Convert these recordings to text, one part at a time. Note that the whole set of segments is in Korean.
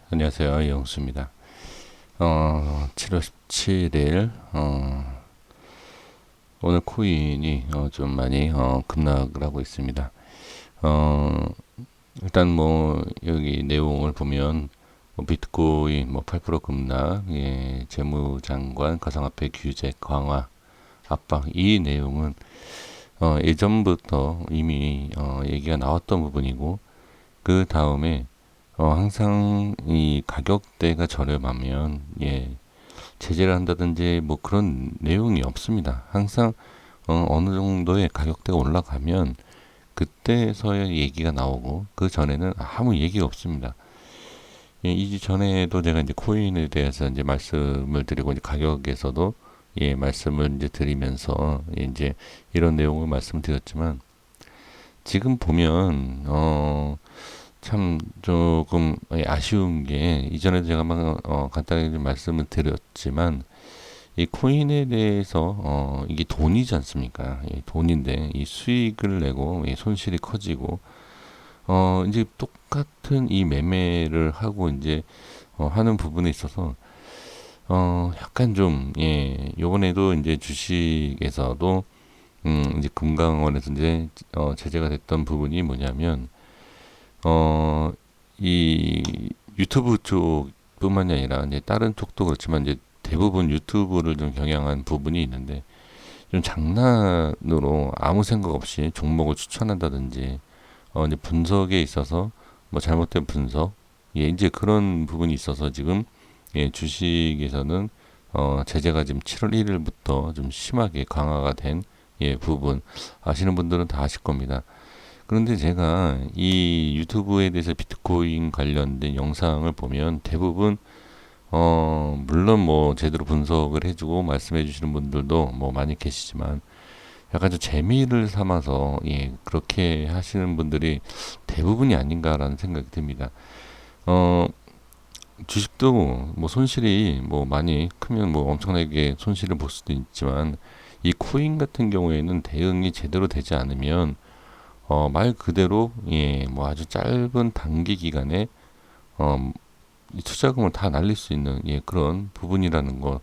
안녕하세요. 이영수입니다. 7월 17일, 오늘 코인이 좀 많이 급락을 하고 있습니다. 어, 일단 뭐 여기 내용을 보면 뭐 비트코인 뭐 8% 급락, 예, 재무장관 가상화폐 규제 강화 압박, 이 내용은 예전부터 이미 얘기가 나왔던 부분이고, 그 다음에 항상 이 가격대가 저렴하면, 예, 제재를 한다든지 뭐 그런 내용이 없습니다. 항상 어느 정도의 가격대가 올라가면 그때서야 얘기가 나오고, 그 전에는 아무 얘기가 없습니다. 예, 이전에도 제가 이제 코인에 대해서 이제 말씀을 드리고, 이제 가격에서도 예, 말씀을 이제 드리면서 예, 이제 이런 내용을 말씀드렸지만, 지금 보면 참 조금 아쉬운 게, 이전에도 제가 막 간단하게 좀 말씀을 드렸지만, 이 코인에 대해서 이게 돈이지 않습니까? 이 돈인데 이 수익을 내고 이 손실이 커지고, 이제 똑같은 이 매매를 하고 이제 하는 부분에 있어서 약간 좀, 예, 요번에도 이제 주식에서도 이제 금강원에서 이제 제재가 됐던 부분이 뭐냐면, 어, 이 유튜브 쪽뿐만이 아니라 이제 다른 쪽도 그렇지만, 이제 대부분 유튜브를 좀 경영한 부분이 있는데, 좀 장난으로 아무 생각 없이 종목을 추천한다든지, 이제 분석에 있어서 뭐 잘못된 분석, 예, 이제 그런 부분이 있어서 지금 예, 주식에서는 제재가 지금 7월 1일부터 좀 심하게 강화가 된 예, 부분 아시는 분들은 다 아실 겁니다. 그런데 제가 이 유튜브에 대해서 비트코인 관련된 영상을 보면 대부분 물론 뭐 제대로 분석을 해주고 말씀해 주시는 분들도 뭐 많이 계시지만, 약간 좀 재미를 삼아서 예, 그렇게 하시는 분들이 대부분이 아닌가라는 생각이 듭니다. 어, 주식도 뭐 손실이 뭐 많이 크면 뭐 엄청나게 손실을 볼 수도 있지만, 이 코인 같은 경우에는 대응이 제대로 되지 않으면 말 그대로 예, 뭐 아주 짧은 단기 기간에 어, 이 투자금을 다 날릴 수 있는 예, 그런 부분이라는 거.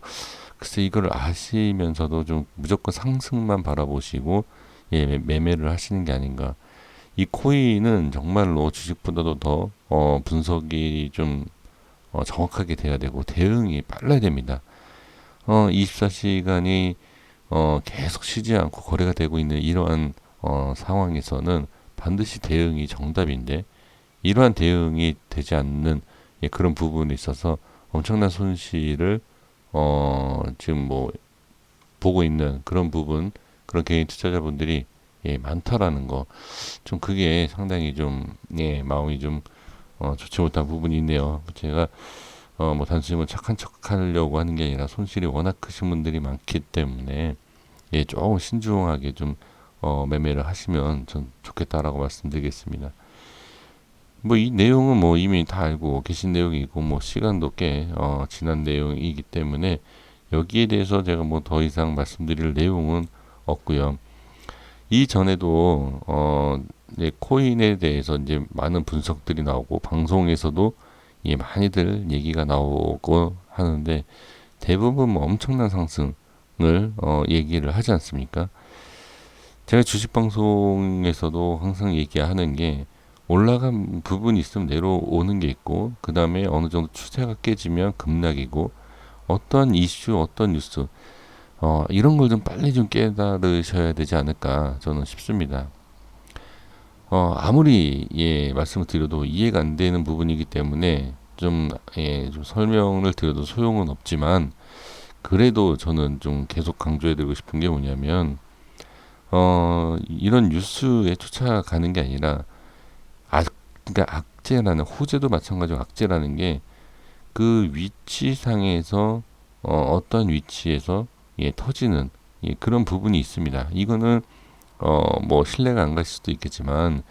글쎄 이걸 아시면서도 좀 무조건 상승만 바라보시고 예, 매매를 하시는 게 아닌가. 이 코인은 정말로 주식보다도 더 분석이 좀 정확하게 돼야 되고 대응이 빨라야 됩니다. 24시간이 계속 쉬지 않고 거래가 되고 있는 이러한 상황에서는 반드시 대응이 정답인데, 이러한 대응이 되지 않는 예, 그런 부분에 있어서 엄청난 손실을 지금 뭐 보고 있는 그런 부분, 그런 개인 투자자분들이 예, 많다라는 거. 좀 그게 상당히 좀 예, 마음이 좀 좋지 못한 부분이 있네요. 제가 뭐 단순히 뭐 착한 척 하려고 하는 게 아니라, 손실이 워낙 크신 분들이 많기 때문에 예, 조금 신중하게 좀 매매를 하시면 전 좋겠다라고 말씀드리겠습니다. 뭐 이 내용은 뭐 이미 다 알고 계신 내용이고, 뭐 시간도 꽤 지난 내용이기 때문에 여기에 대해서 제가 뭐 더 이상 말씀드릴 내용은 없고요. 이전에도 이제 코인에 대해서 이제 많은 분석들이 나오고 방송에서도 예, 많이들 얘기가 나오고 하는데, 대부분 뭐 엄청난 상승을 얘기를 하지 않습니까? 제가 주식 방송에서도 항상 얘기하는 게, 올라간 부분이 있으면 내려오는 게 있고, 그 다음에 어느 정도 추세가 깨지면 급락이고, 어떤 이슈, 어떤 뉴스, 이런 걸 좀 빨리 좀 깨달으셔야 되지 않을까 저는 싶습니다. 아무리 예, 말씀을 드려도 이해가 안 되는 부분이기 때문에 좀, 예, 좀 설명을 드려도 소용은 없지만, 그래도 저는 좀 계속 강조해드리고 싶은 게 뭐냐면, 이런 뉴스에 쫓아가는 게 아니라, 그러니까 악재라는, 호재도 마찬가지고 악재라는 게 그 위치상에서 어떤 위치에서 예, 터지는 예, 그런 부분이 있습니다. 이거는 뭐 신뢰가 안 갈 수도 있겠지만,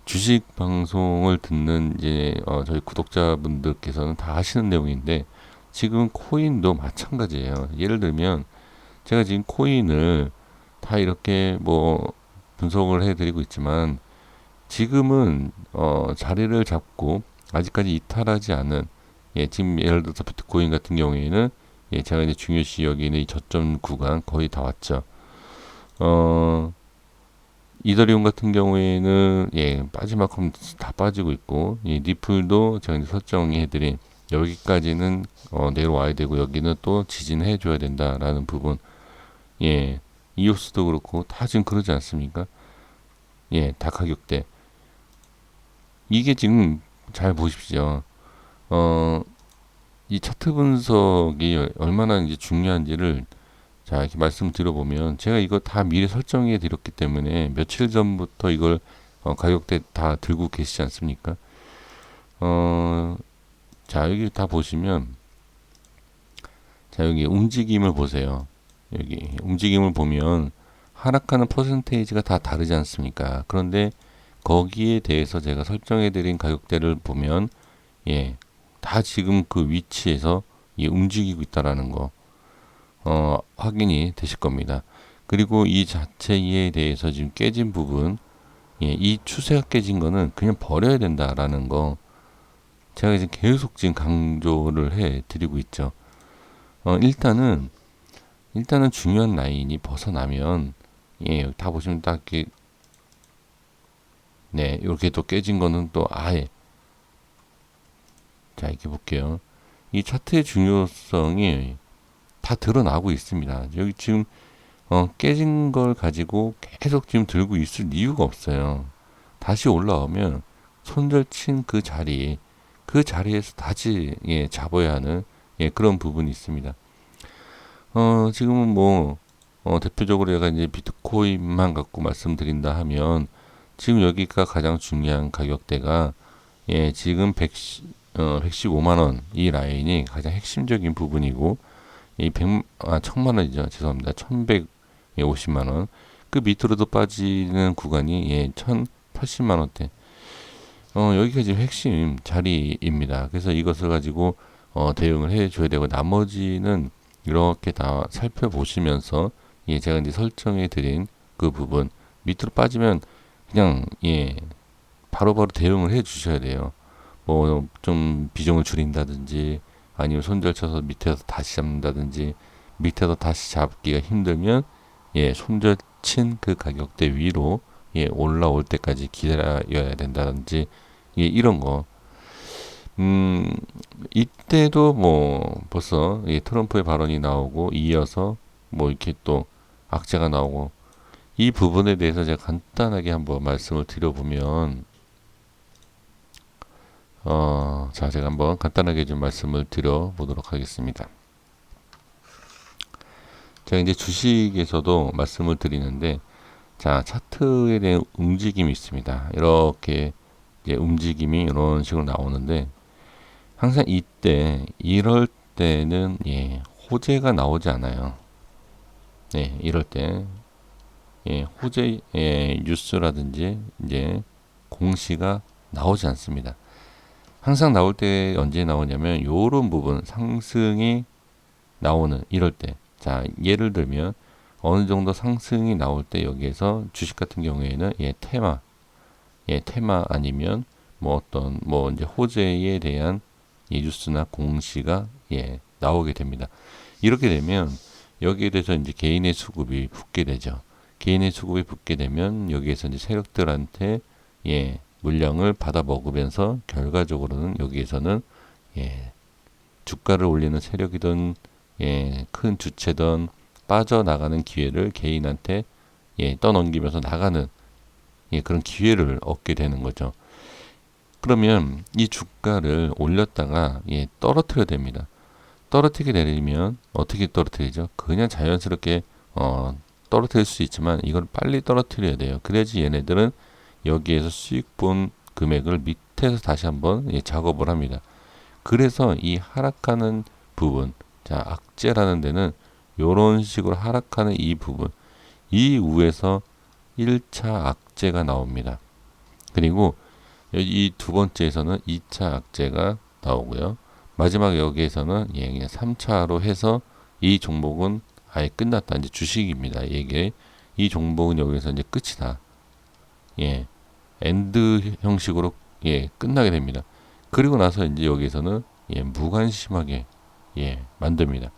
주식 방송을 듣는 이제 저희 구독자분들께서는 다 아시는 내용인데, 지금 코인도 마찬가지예요. 예를 들면 제가 지금 코인을 다 이렇게 뭐 분석을 해드리고 있지만, 지금은 자리를 잡고 아직까지 이탈하지 않은 예, 지금 예를 들어서 비트코인 같은 경우에는 예, 제가 이제 중요시 여기는 이 저점 구간 거의 다 왔죠. 어, 이더리움 같은 경우에는 예, 빠지만큼 다 빠지고 있고, 예, 리플도 제가 이제 설정해드린 여기까지는 내려와야 되고 여기는 또 지진해 줘야 된다라는 부분. 예, 이오스도 그렇고 다 지금 그러지 않습니까? 예, 다 가격대. 이게 지금 잘 보십시오. 어, 이 차트 분석이 얼마나 이제 중요한지를 자, 이렇게 말씀드려보면 제가 이거 다 미리 설정해 드렸기 때문에 며칠 전부터 이걸 가격대 다 들고 계시지 않습니까? 어, 자, 여기 다 보시면 자, 여기 움직임을 보세요. 여기 움직임을 보면 하락하는 퍼센테이지가 다 다르지 않습니까? 그런데 거기에 대해서 제가 설정해 드린 가격대를 보면 예, 다 지금 그 위치에서 예, 움직이고 있다라는 거 확인이 되실 겁니다. 그리고 이 자체에 대해서 지금 깨진 부분, 예, 이 추세가 깨진 거는 그냥 버려야 된다라는 거 제가 이제 계속 지금 강조를 해 드리고 있죠. 일단은 중요한 라인이 벗어나면 예, 다 보시면 딱 이렇게 네, 이렇게 또 깨진 거는 또 아예 자, 이렇게 볼게요. 이 차트의 중요성이 다 드러나고 있습니다. 여기 지금 깨진 걸 가지고 계속 지금 들고 있을 이유가 없어요. 다시 올라오면 손절친 그 자리에서 다시 예, 잡아야 하는 예, 그런 부분이 있습니다. 지금은 뭐 대표적으로 제가 이제 비트코인만 갖고 말씀드린다 하면 지금 여기가 가장 중요한 가격대가 예, 지금 115만 원 이 라인이 가장 핵심적인 부분이고 이 1000만 원이죠. 죄송합니다. 1150만 원. 그 밑으로도 빠지는 구간이 예, 1080만 원대. 여기가 지금 핵심 자리입니다. 그래서 이것을 가지고 대응을 해 줘야 되고 나머지는 이렇게 다 살펴보시면서 예, 제가 이제 설정해 드린 그 부분 밑으로 빠지면 그냥 예, 바로바로 대응을 해 주셔야 돼요. 뭐 좀 비중을 줄인다든지 아니면 손절 쳐서 밑에서 다시 잡는다든지 밑에서 다시 잡기가 힘들면 예, 손절 친 그 가격대 위로 예, 올라올 때까지 기다려야 된다든지 예, 이런 거. 이때도 뭐 벌써 예, 트럼프의 발언이 나오고 이어서 뭐 이렇게 또 악재가 나오고 이 부분에 대해서 제가 간단하게 한번 말씀을 드려보면 자, 제가 한번 간단하게 좀 말씀을 드려보도록 하겠습니다. 제가 이제 주식에서도 말씀을 드리는데, 자, 차트에 대한 움직임이 있습니다. 이렇게 이제 움직임이 이런 식으로 나오는데, 항상 이럴 때는, 예, 호재가 나오지 않아요. 네, 이럴 때, 예, 호재, 예, 뉴스라든지, 이제, 공시가 나오지 않습니다. 항상 나올 때 언제 나오냐면 요런 부분 상승이 나오는 이럴 때 자 예를 들면 어느 정도 상승이 나올 때 여기에서 주식 같은 경우에는 테마 아니면 뭐 어떤 뭐 이제 호재에 대한 예, 뉴스나 공시가 예, 나오게 됩니다. 이렇게 되면 여기에 대해서 이제 개인의 수급이 붙게 되죠. 개인의 수급이 붙게 되면 여기에서 이제 세력들한테 예, 물량을 받아 먹으면서 결과적으로는 여기에서는 예, 주가를 올리는 세력이든 예, 큰 주체든 빠져나가는 기회를 개인한테 예, 떠넘기면서 나가는 예, 그런 기회를 얻게 되는 거죠. 그러면 이 주가를 올렸다가 예, 떨어뜨려야 됩니다. 떨어뜨리게 되면 어떻게 떨어뜨리죠? 그냥 자연스럽게 떨어뜨릴 수 있지만 이걸 빨리 떨어뜨려야 돼요. 그래야지 얘네들은 여기에서 수익 본 금액을 밑에서 다시 한번 예, 작업을 합니다. 그래서 이 하락하는 부분, 자, 악재라는 데는 이런 식으로 하락하는 이 부분, 이 위에서 1차 악재가 나옵니다. 그리고 이 두 번째에서는 2차 악재가 나오고요. 마지막 여기에서는 예, 그냥 3차로 해서 이 종목은 아예 끝났다. 이제 주식입니다. 이게 이 종목은 여기서 이제 끝이다. 예, 엔드 형식으로 예, 끝나게 됩니다. 그리고 나서 이제 여기서는 무관심하게 만듭니다.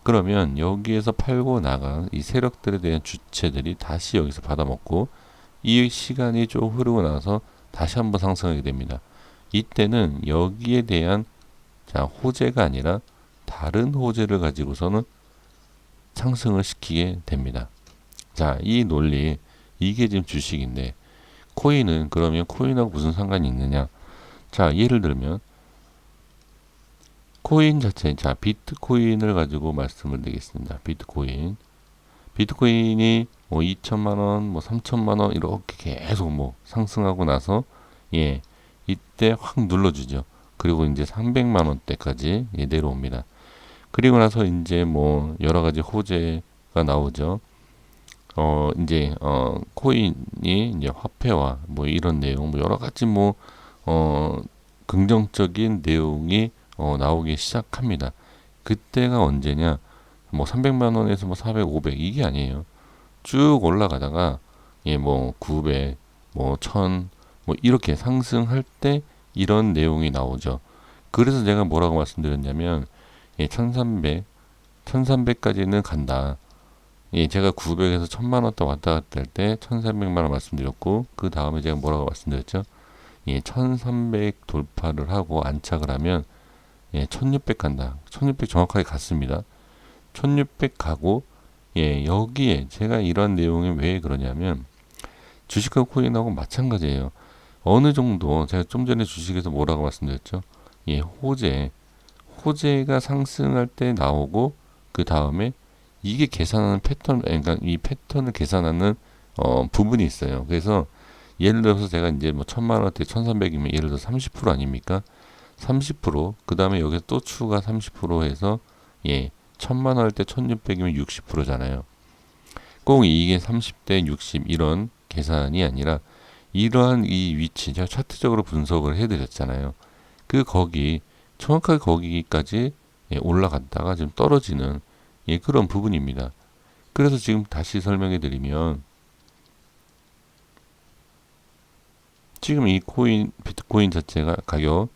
그러면 여기에서 팔고 나간 이 세력들에 대한 주체들이 다시 여기서 받아먹고 이 시간이 좀 흐르고 나서 다시 한번 상승하게 됩니다. 이때는 여기에 대한 호재가 아니라 다른 호재를 가지고서는 상승을 시키게 됩니다. 자, 이 논리, 이게 지금 주식인데, 코인은 그러면 코인하고 무슨 상관이 있느냐? 자, 예를 들면 코인 자체, 자, 비트코인을 가지고 말씀을 드리겠습니다. 비트코인이 뭐 2천만 원, 뭐 3천만 원 이렇게 계속 뭐 상승하고 나서 이때 확 눌러주죠. 그리고 이제 300만 원대까지 내려옵니다. 그리고 나서 이제 뭐 여러 가지 호재가 나오죠. 코인이 이제 화폐와 뭐 이런 내용, 뭐 여러 가지 뭐 긍정적인 내용이 나오기 시작합니다. 그때가 언제냐? 뭐 300만 원에서 뭐 400, 500 이게 아니에요. 쭉 올라가다가 뭐 900, 뭐 1000, 뭐 이렇게 상승할 때 이런 내용이 나오죠. 그래서 제가 뭐라고 말씀드렸냐면 1300, 1300까지는 간다. 제가 900에서 1000만 원 왔다 갔다 할 때 1300만 원 말씀드렸고, 그 다음에 제가 뭐라고 말씀드렸죠? 1300 돌파를 하고 안착을 하면 1600 간다. 1600 정확하게 갔습니다. 1600 가고 여기에 제가 이런 내용이 왜 그러냐면 주식하고 코인하고 마찬가지예요. 어느 정도 제가 좀 전에 주식에서 뭐라고 말씀드렸죠? 호재가 상승할 때 나오고 그 다음에 이게 계산하는 패턴, 그러니까 이 패턴을 계산하는 부분이 있어요. 그래서 예를 들어서 제가 이제 뭐 1000만 원대 1300이면 예를 들어서 30% 아닙니까? 30%, 그 다음에 여기서 또 추가 30% 해서 1000만 원 할 때 1600이면 60%잖아요. 꼭 이게 30대 60 이런 계산이 아니라 이러한 이 위치, 제가 차트적으로 분석을 해드렸잖아요. 거기 정확하게 거기까지 올라갔다가 지금 떨어지는 그런 부분입니다. 그래서 지금 다시 설명해 드리면 지금 이 비트코인 자체가 가격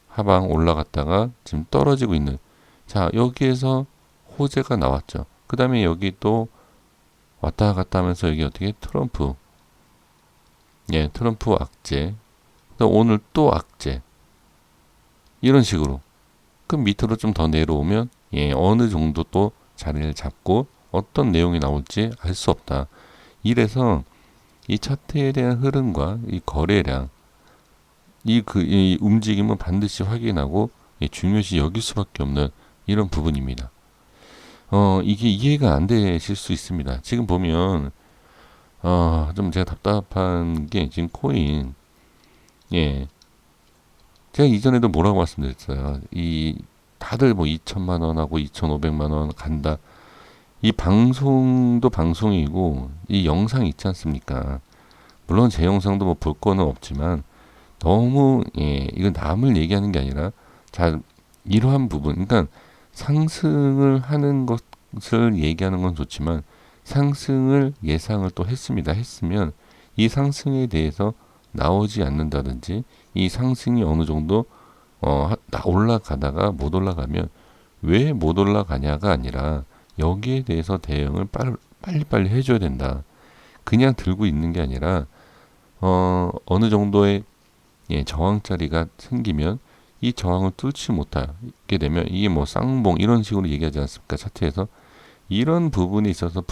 하방 올라갔다가 지금 떨어지고 있는, 자, 여기에서 호재가 나왔죠. 그 다음에 여기 또 왔다 갔다 하면서 여기 어떻게 트럼프 악재, 오늘 또 악재, 이런 식으로 그 밑으로 좀 더 내려오면 어느 정도 또 자리를 잡고 어떤 내용이 나올지 알 수 없다. 이래서 이 차트에 대한 흐름과 이 거래량, 이 움직임은 반드시 확인하고 중요시 여길 수밖에 없는 이런 부분입니다. 이게 이해가 안 되실 수 있습니다. 지금 보면 좀 제가 답답한 게 지금 코인, 제가 이전에도 뭐라고 말씀드렸어요. 다들 뭐 2천만 원하고 2,500만 원 간다. 이 방송도 방송이고 이 영상 있지 않습니까? 물론 제 영상도 뭐 볼 거는 없지만 너무 이건 남을 얘기하는 게 아니라 이러한 부분, 그러니까 상승을 하는 것을 얘기하는 건 좋지만 상승을 예상을 또 했으면 이 상승에 대해서 나오지 않는다든지 이 상승이 어느 정도 올라가다가 못 올라가면 왜 못 올라가냐가 아니라 여기에 대해서 대응을 빨리빨리 해줘야 된다. 그냥 들고 있는 게 아니라 어느 정도의 저항자리가 생기면 이 저항을 뚫지 못하게 되면 이게 뭐 쌍봉 이런 식으로 얘기하지 않습니까? 차트에서 이런 부분에 있어서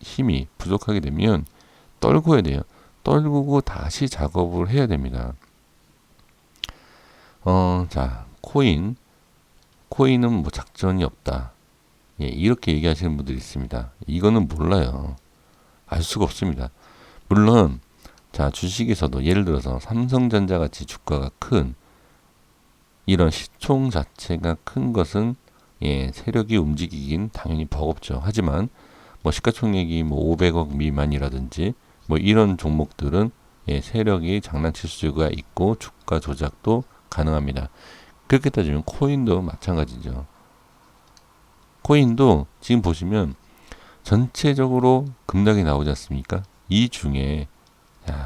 힘이 부족하게 되면 떨궈야 돼요. 떨구고 다시 작업을 해야 됩니다. 자, 코인은 뭐 작전이 없다. 이렇게 얘기하시는 분들이 있습니다. 이거는 몰라요. 알 수가 없습니다. 물론, 자, 주식에서도 예를 들어서 삼성전자 같이 주가가 큰, 이런 시총 자체가 큰 것은 세력이 움직이긴 당연히 버겁죠. 하지만 뭐 시가총액이 뭐 500억 미만이라든지 뭐 이런 종목들은 세력이 장난칠 수가 있고 주가 조작도 가능합니다. 그렇게 따지면 코인도 마찬가지죠. 코인도 지금 보시면 전체적으로 급락이 나오지 않습니까? 이 중에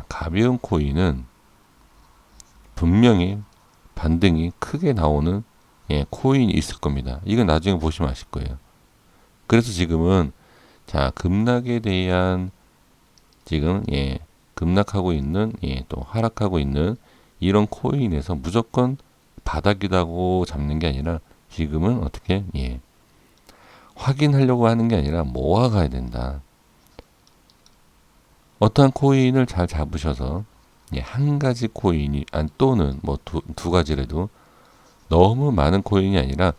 가벼운 코인은 분명히 반등이 크게 나오는 예, 코인이 있을 겁니다. 이건 나중에 보시면 아실 거예요. 그래서 지금은 자, 급락에 대한 지금 예, 급락하고 있는 예, 또 하락하고 있는 이런 코인에서 무조건 바닥이라고 잡는 게 아니라 지금은 어떻게 예, 확인하려고 하는 게 아니라 모아가야 된다. 어떠한 코인을 잘 잡으셔서 예, 한 가지 코인이 또는 뭐 두 가지라도 너무 많은 코인이 아니라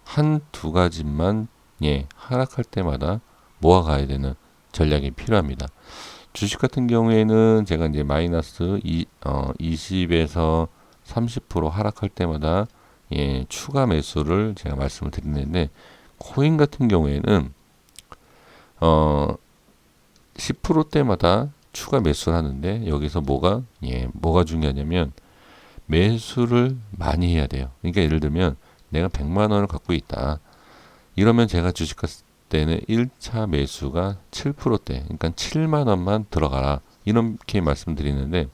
한 두 가지만 예, 하락할 때마다 모아가야 되는 전략이 필요합니다. 주식 같은 경우에는 제가 이제 마이너스 20에서 30% 하락할 때마다 예, 추가 매수를 제가 말씀을 드리는데 코인 같은 경우에는 10%대마다 추가 매수를 하는데 여기서 뭐가 중요하냐면 매수를 많이 해야 돼요. 그러니까 예를 들면 내가 100만 원을 갖고 있다. 이러면 제가 주식 갔을 때는 1차 매수가 7%대, 그러니까 7만 원만 들어가라. 이렇게 말씀드리는데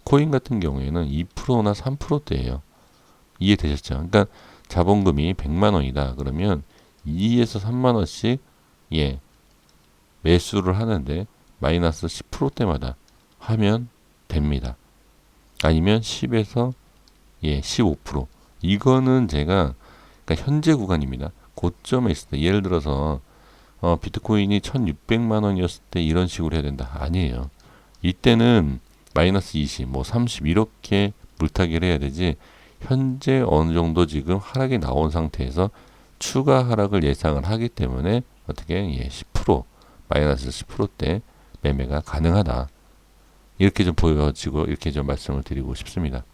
코인 같은 경우에는 2%나 3%대예요. 이해되셨죠? 그러니까 자본금이 100만 원이다. 그러면 2에서 3만 원씩 예, 매수를 하는데 마이너스 10%대마다 하면 됩니다. 아니면 10에서 예, 15%. 이거는 제가 그러니까 현재 구간입니다. 고점에 있을 때 예를 들어서 비트코인이 1600만 원이었을 때 이런 식으로 해야 된다. 아니에요. 이때는 마이너스 20, 뭐 30 이렇게 물타기를 해야 되지 현재 어느 정도 지금 하락이 나온 상태에서 추가 하락을 예상을 하기 때문에 어떻게 예, 10% 마이너스 10%대 매매가 가능하다. 이렇게 좀 보여지고 이렇게 좀 말씀을 드리고 싶습니다.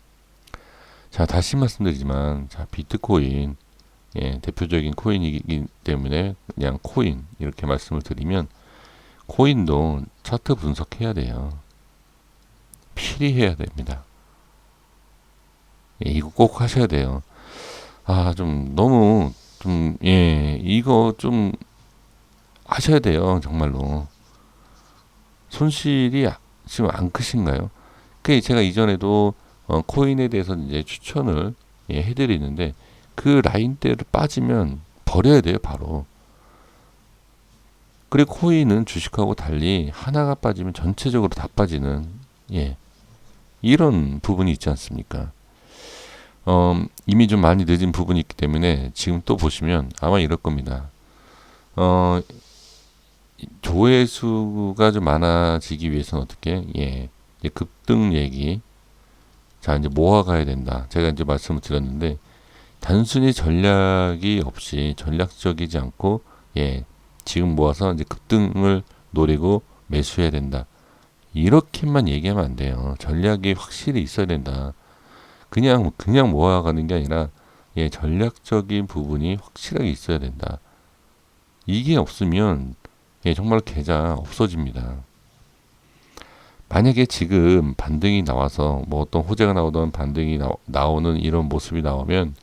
자, 다시 말씀드리지만 자, 비트코인 예, 대표적인 코인이기 때문에 그냥 코인 이렇게 말씀을 드리면 코인도 차트 분석해야 돼요. 필히 해야 됩니다. 예, 이거 꼭 하셔야 돼요. 좀 너무 이거 좀 하셔야 돼요. 정말로. 손실이 지금 안 크신가요? 그 제가 이전에도 코인에 대해서 이제 추천을 예, 해드리는데 그 라인대를 빠지면 버려야 돼요, 바로. 그리고 코인은 주식하고 달리 하나가 빠지면 전체적으로 다 빠지는 예, 이런 부분이 있지 않습니까? 이미 좀 많이 늦은 부분이 있기 때문에 지금 또 보시면 아마 이럴 겁니다. 조회수가 좀 많아지기 위해서는 어떻게 예, 이제 급등 얘기 자 이제 모아가야 된다. 제가 이제 말씀을 드렸는데 단순히 전략이 없이 전략적이지 않고 예, 지금 모아서 이제 급등을 노리고 매수해야 된다. 이렇게만 얘기하면 안 돼요. 전략이 확실히 있어야 된다. 그냥 모아가는 게 아니라 예, 전략적인 부분이 확실하게 있어야 된다. 이게 없으면 예, 정말 계좌 없어집니다. 만약에 지금 반등이 나와서 뭐 어떤 호재가 나오던 반등이 나오는 이런 모습이 나오면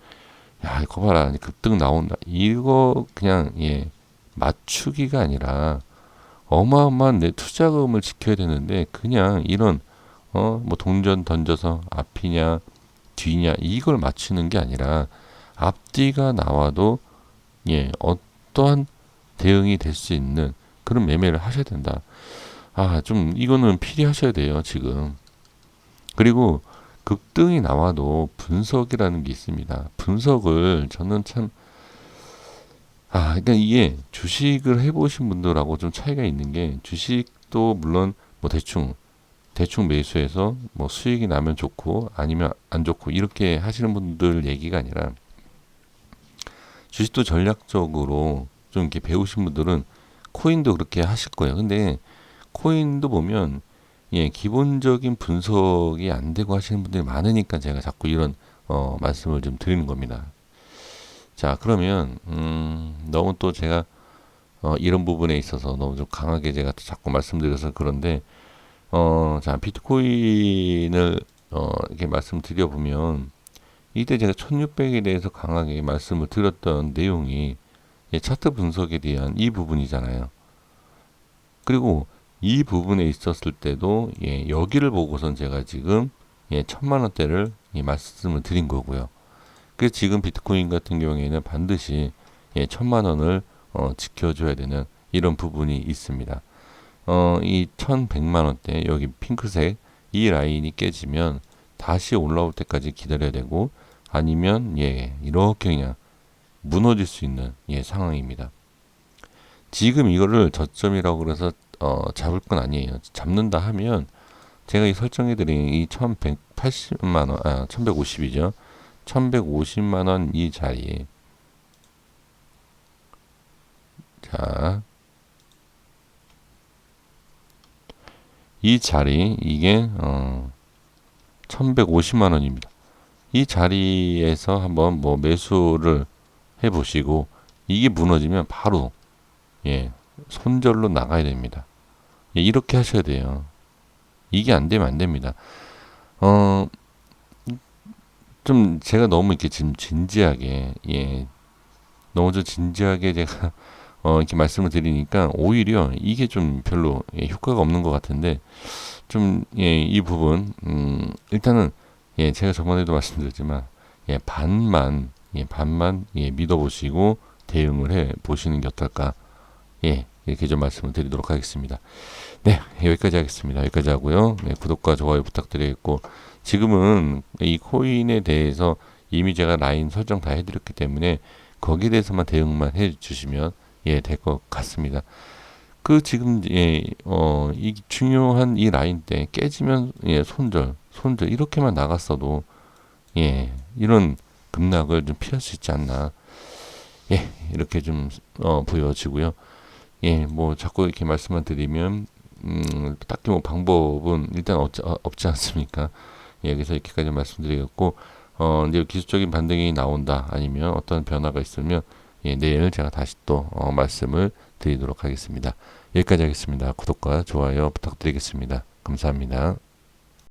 야 이거 봐라 급등 나온다. 이거 그냥 예, 맞추기가 아니라 어마어마한 내 투자금을 지켜야 되는데 그냥 이런 뭐 동전 던져서 앞이냐 뒤냐 이걸 맞추는 게 아니라 앞뒤가 나와도 예, 어떠한 대응이 될 수 있는 그런 매매를 하셔야 된다. 좀 이거는 필히 하셔야 돼요, 지금. 그리고 급등이 나와도 분석이라는 게 있습니다. 분석을 저는 참 그러니까 이게 주식을 해보신 분들하고 좀 차이가 있는 게 주식도 물론 뭐 대충 매수해서 뭐 수익이 나면 좋고 아니면 안 좋고 이렇게 하시는 분들 얘기가 아니라 주식도 전략적으로 좀 이렇게 배우신 분들은 코인도 그렇게 하실 거예요. 근데 코인도 보면 예, 기본적인 분석이 안 되고 하시는 분들이 많으니까 제가 자꾸 이런 말씀을 좀 드리는 겁니다. 자, 그러면 너무 또 제가 이런 부분에 있어서 너무 좀 강하게 제가 자꾸 말씀드려서 그런데 자, 비트코인을 이렇게 말씀드려 보면 이때 제가 1600에 대해서 강하게 말씀을 드렸던 내용이 예, 차트 분석에 대한 이 부분이잖아요. 그리고 이 부분에 있었을 때도 예, 여기를 보고선 제가 지금 예, 1000만 원대를 예, 말씀을 드린 거고요. 그래서 지금 비트코인 같은 경우에는 반드시 1,000만 원을 지켜줘야 되는 이런 부분이 있습니다. 이 1,100만 원대 여기 핑크색 이 라인이 깨지면 다시 올라올 때까지 기다려야 되고, 아니면 이렇게 그냥 무너질 수 있는 상황입니다. 지금 이거를 저점이라고 그래서 잡을 건 아니에요. 잡는다 하면 제가 이 설정해드린 이 1,180만 원, 1,150이죠. 1,150만 원 이 자리에, 자, 이 자리 이게 1,150만 원입니다. 이 자리에서 한번 뭐 매수를 해보시고, 이게 무너지면 바로 손절로 나가야 됩니다. 이렇게 하셔야 돼요. 이게 안 되면 안 됩니다. 어, 좀 제가 너무 이렇게 지금 진지하게, 너무 좀 진지하게 제가 이렇게 말씀을 드리니까 오히려 이게 좀 별로 효과가 없는 것 같은데, 좀 이 부분 일단은 제가 저번에도 말씀드렸지만 반만 믿어보시고 대응을 해 보시는 게 어떨까, 이렇게 좀 말씀을 드리도록 하겠습니다. 네, 여기까지 하겠습니다. 여기까지 하고요. 구독과 좋아요 부탁드리겠고, 지금은 이 코인에 대해서 이미 제가 라인 설정 다 해드렸기 때문에 거기에 대해서만 대응만 해주시면 될 것 같습니다. 그 지금 이 중요한 이 라인 때 깨지면 손절 이렇게만 나갔어도 이런 급락을 좀 피할 수 있지 않나, 이렇게 좀 보여지고요. 뭐 자꾸 이렇게 말씀만 드리면 딱히 뭐 방법은 일단 없지 않습니까? 그래서 이렇게까지 말씀드리겠고, 이제 기술적인 반등이 나온다, 아니면 어떤 변화가 있으면 내일 제가 다시 또 말씀을 드리도록 하겠습니다. 여기까지 하겠습니다. 구독과 좋아요 부탁드리겠습니다. 감사합니다.